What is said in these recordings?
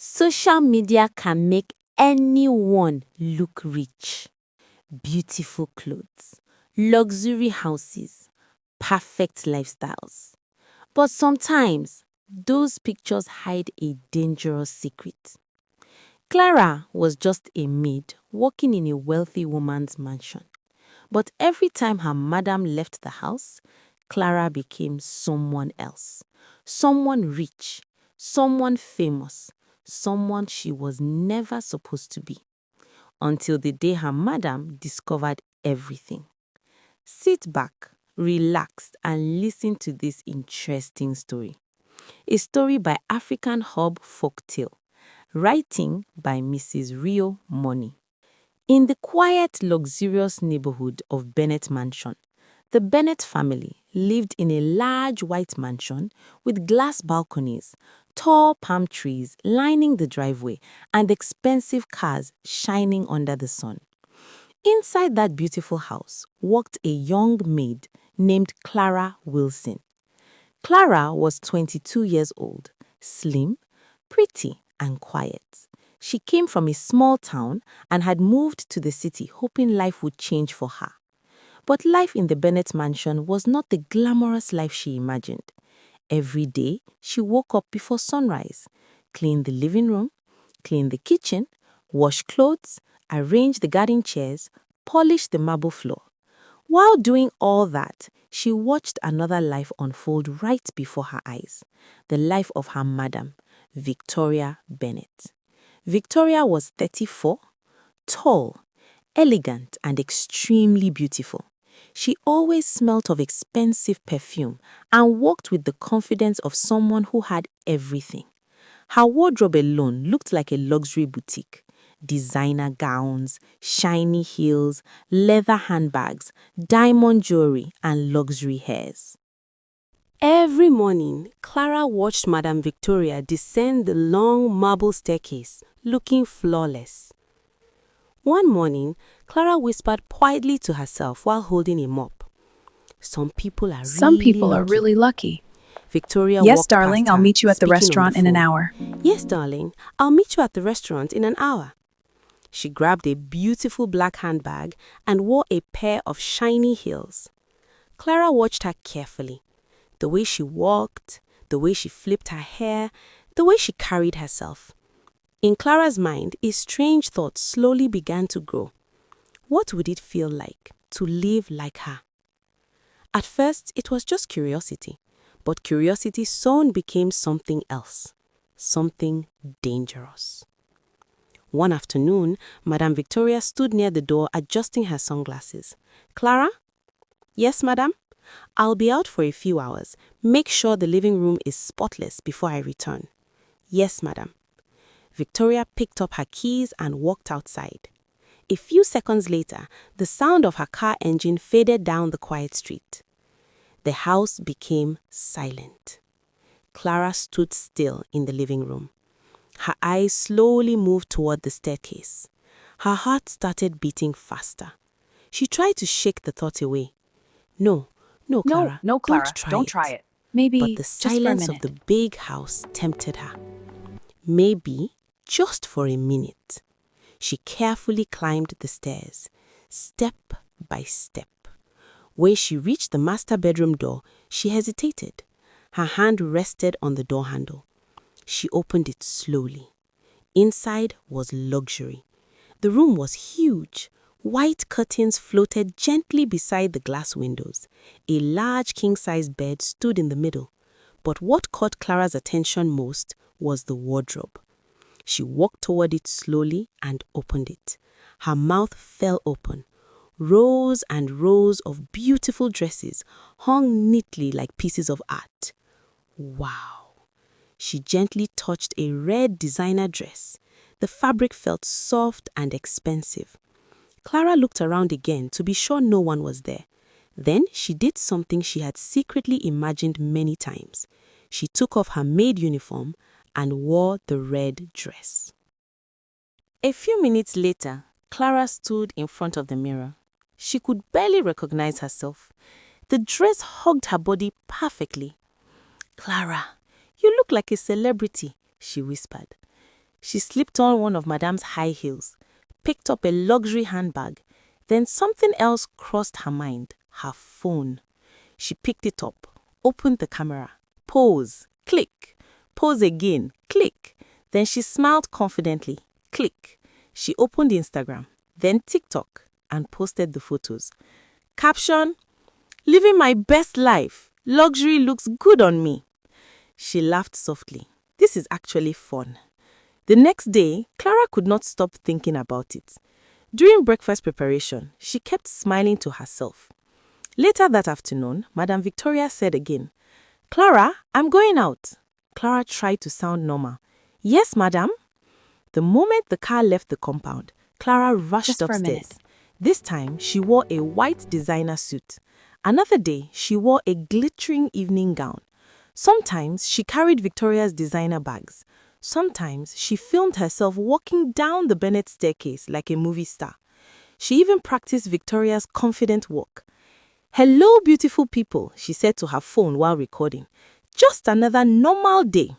Social media can make anyone look rich. Beautiful clothes, luxury houses, perfect lifestyles. But sometimes, those pictures hide a dangerous secret. Clara was just a maid working in a wealthy woman's mansion. But every time her madam left the house, Clara became someone else. Someone rich, someone famous, someone she was never supposed to be. Until the day her madam discovered everything. Sit back, relax, and listen to this interesting story. A story by African Hub Folktale, writing by Mrs. Rio Money. In the quiet, luxurious neighborhood of Bennett Mansion, the Bennett family lived in a large white mansion with glass balconies, tall palm trees lining the driveway, and expensive cars shining under the sun. Inside that beautiful house worked a young maid named Clara Wilson. Clara was 22 years old, slim, pretty, and quiet. She came from a small town and had moved to the city hoping life would change for her. But life in the Bennett mansion was not the glamorous life she imagined. Every day, she woke up before sunrise, cleaned the living room, cleaned the kitchen, washed clothes, arranged the garden chairs, polished the marble floor. While doing all that, she watched another life unfold right before her eyes, the life of her madam, Victoria Bennett. Victoria was 34, tall, elegant, and extremely beautiful. She always smelt of expensive perfume and walked with the confidence of someone who had everything. Her wardrobe alone looked like a luxury boutique. Designer gowns, shiny heels, leather handbags, diamond jewelry, and luxury hairs. Every morning, Clara watched Madame Victoria descend the long marble staircase, looking flawless. One morning, Clara whispered quietly to herself while holding a mop. Some people are Some really people are lucky. really lucky. Victoria Yes, walked darling, past I'll her, meet you at the speaking on restaurant in an phone. hour. Yes, darling, I'll meet you at the restaurant in an hour. She grabbed a beautiful black handbag and wore a pair of shiny heels. Clara watched her carefully. The way she walked, the way she flipped her hair, the way she carried herself. In Clara's mind, a strange thought slowly began to grow. What would it feel like to live like her? At first, it was just curiosity, but curiosity soon became something else, something dangerous. One afternoon, Madame Victoria stood near the door adjusting her sunglasses. Clara? Yes, madam? I'll be out for a few hours. Make sure the living room is spotless before I return. Yes, madam. Victoria picked up her keys and walked outside. A few seconds later, the sound of her car engine faded down the quiet street. The house became silent. Clara stood still in the living room. Her eyes slowly moved toward the staircase. Her heart started beating faster. She tried to shake the thought away. No, Clara, No, Clara, don't try it. it. Maybe But the just for a silence of minute. the big house tempted her. Maybe just for a minute. She carefully climbed the stairs, step by step. When she reached the master bedroom door, she hesitated. Her hand rested on the door handle. She opened it slowly. Inside was luxury. The room was huge. White curtains floated gently beside the glass windows. A large king-size bed stood in the middle. But what caught Clara's attention most was the wardrobe. She walked toward it slowly and opened it. Her mouth fell open. Rows and rows of beautiful dresses hung neatly like pieces of art. Wow! She gently touched a red designer dress. The fabric felt soft and expensive. Clara looked around again to be sure no one was there. Then she did something she had secretly imagined many times. She took off her maid uniform and wore the red dress. A few minutes later, Clara stood in front of the mirror. She could barely recognize herself. The dress hugged her body perfectly. Clara, you look like a celebrity, she whispered. She slipped on one of Madame's high heels, picked up a luxury handbag. Then something else crossed her mind, her phone. She picked it up, opened the camera, pose, click, pose again, click. Then she smiled confidently, click. She opened Instagram, then TikTok, and posted the photos. Caption: living my best life. Luxury looks good on me. She laughed softly. This is actually fun. The next day, Clara could not stop thinking about it. During breakfast preparation, she kept smiling to herself. Later that afternoon, Madame Victoria said again, "Clara, I'm going out." Clara tried to sound normal. "Yes, madam." The moment the car left the compound, Clara rushed Just for a upstairs. minute. This time, she wore a white designer suit. Another day, she wore a glittering evening gown. Sometimes, she carried Victoria's designer bags. Sometimes, she filmed herself walking down the Bennett staircase like a movie star. She even practiced Victoria's confident walk. "Hello, beautiful people," she said to her phone while recording. "Just another normal day."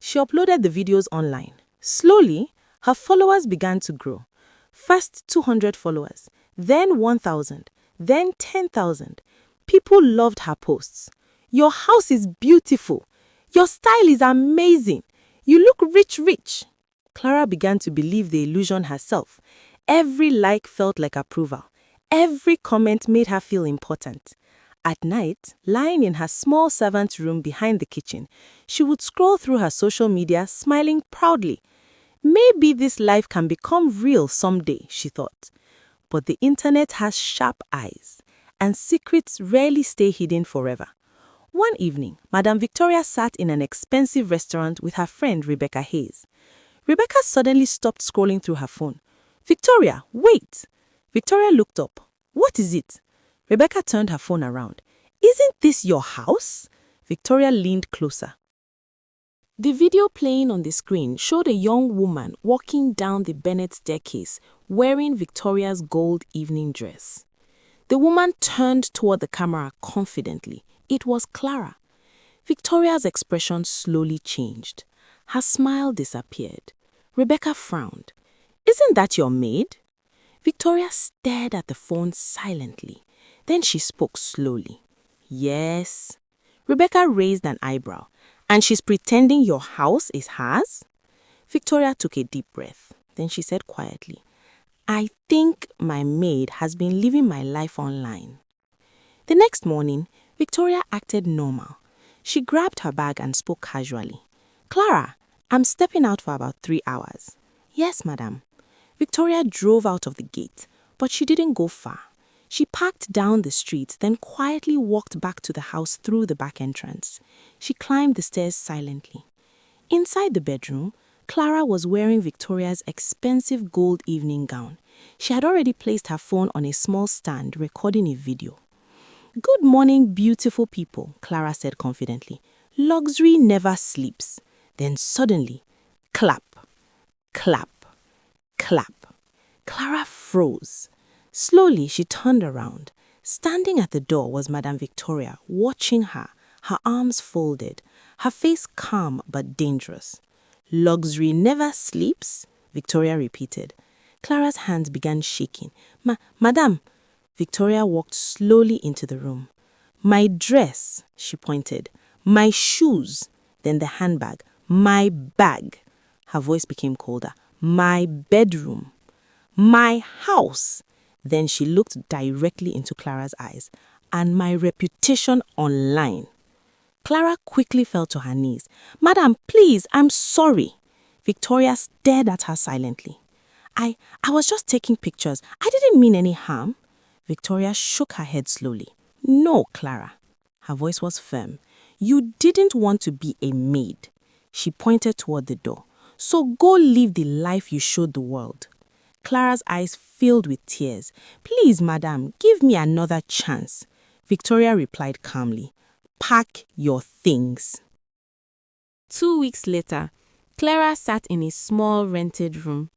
She uploaded the videos online. Slowly, her followers began to grow. First 200 followers, then 1,000, then 10,000. People loved her posts. "Your house is beautiful. Your style is amazing. You look rich." Clara began to believe the illusion herself. Every like felt like approval. Every comment made her feel important. At night, lying in her small servant's room behind the kitchen, she would scroll through her social media, smiling proudly. Maybe this life can become real someday, she thought. But the internet has sharp eyes, and secrets rarely stay hidden forever. One evening, Madame Victoria sat in an expensive restaurant with her friend Rebecca Hayes. Rebecca suddenly stopped scrolling through her phone. "Victoria, wait!" Victoria looked up. "What is it?" Rebecca turned her phone around. "Isn't this your house?" Victoria leaned closer. The video playing on the screen showed a young woman walking down the Bennett staircase wearing Victoria's gold evening dress. The woman turned toward the camera confidently. It was Clara. Victoria's expression slowly changed. Her smile disappeared. Rebecca frowned. "Isn't that your maid?" Victoria stared at the phone silently. Then she spoke slowly. "Yes." Rebecca raised an eyebrow. "And she's pretending your house is hers?" Victoria took a deep breath. Then she said quietly, "I think my maid has been living my life online." The next morning, Victoria acted normal. She grabbed her bag and spoke casually. "Clara, I'm stepping out for about 3 hours." "Yes, madam." Victoria drove out of the gate, but she didn't go far. She parked down the street, then quietly walked back to the house through the back entrance. She climbed the stairs silently. Inside the bedroom, Clara was wearing Victoria's expensive gold evening gown. She had already placed her phone on a small stand, recording a video. "Good morning, beautiful people," Clara said confidently. "Luxury never sleeps." Then suddenly, clap, clap, clap. Clara froze. Slowly, she turned around. Standing at the door was Madame Victoria, watching her, her arms folded, her face calm but dangerous. "Luxury never sleeps?" Victoria repeated. Clara's hands began shaking. "Madame." Victoria walked slowly into the room. "My dress," she pointed. "My shoes." Then the handbag. "My bag." Her voice became colder. "My bedroom." "My house." Then she looked directly into Clara's eyes. "And my reputation online." Clara quickly fell to her knees. "Madam, please, I'm sorry." Victoria stared at her silently. I was just taking pictures. I didn't mean any harm." Victoria shook her head slowly. "No, Clara." Her voice was firm. "You didn't want to be a maid." She pointed toward the door. "So go live the life you showed the world." Clara's eyes filled with tears. "Please, madam, give me another chance." Victoria replied calmly, "Pack your things." 2 weeks later, Clara sat in a small rented room.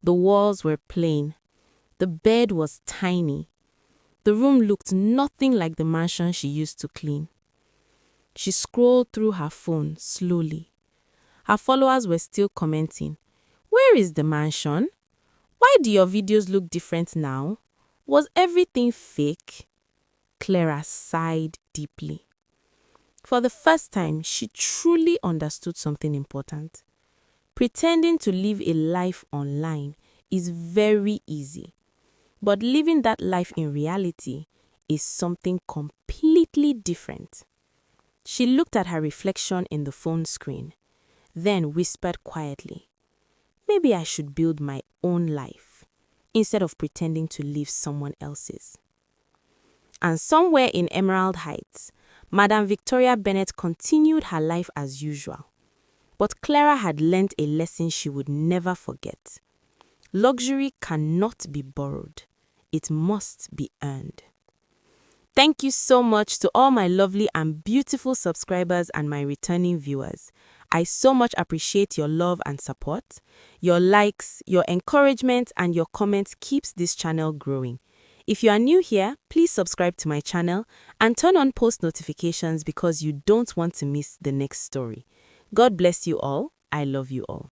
The walls were plain. The bed was tiny. The room looked nothing like the mansion she used to clean. She scrolled through her phone slowly. Her followers were still commenting. Where is the mansion? Why do your videos look different now? Was everything fake? Clara sighed deeply. For the first time, she truly understood something important. Pretending to live a life online is very easy, but living that life in reality is something completely different. She looked at her reflection in the phone screen, then whispered quietly, "Maybe I should build my own life instead of pretending to live someone else's." And somewhere in Emerald Heights, Madam Victoria Bennett continued her life as usual. But Clara had learnt a lesson she would never forget. Luxury cannot be borrowed. It must be earned. Thank you so much to all my lovely and beautiful subscribers and my returning viewers. I so much appreciate your love and support. Your likes, your encouragement, and your comments keeps this channel growing. If you are new here, please subscribe to my channel and turn on post notifications because you don't want to miss the next story. God bless you all. I love you all.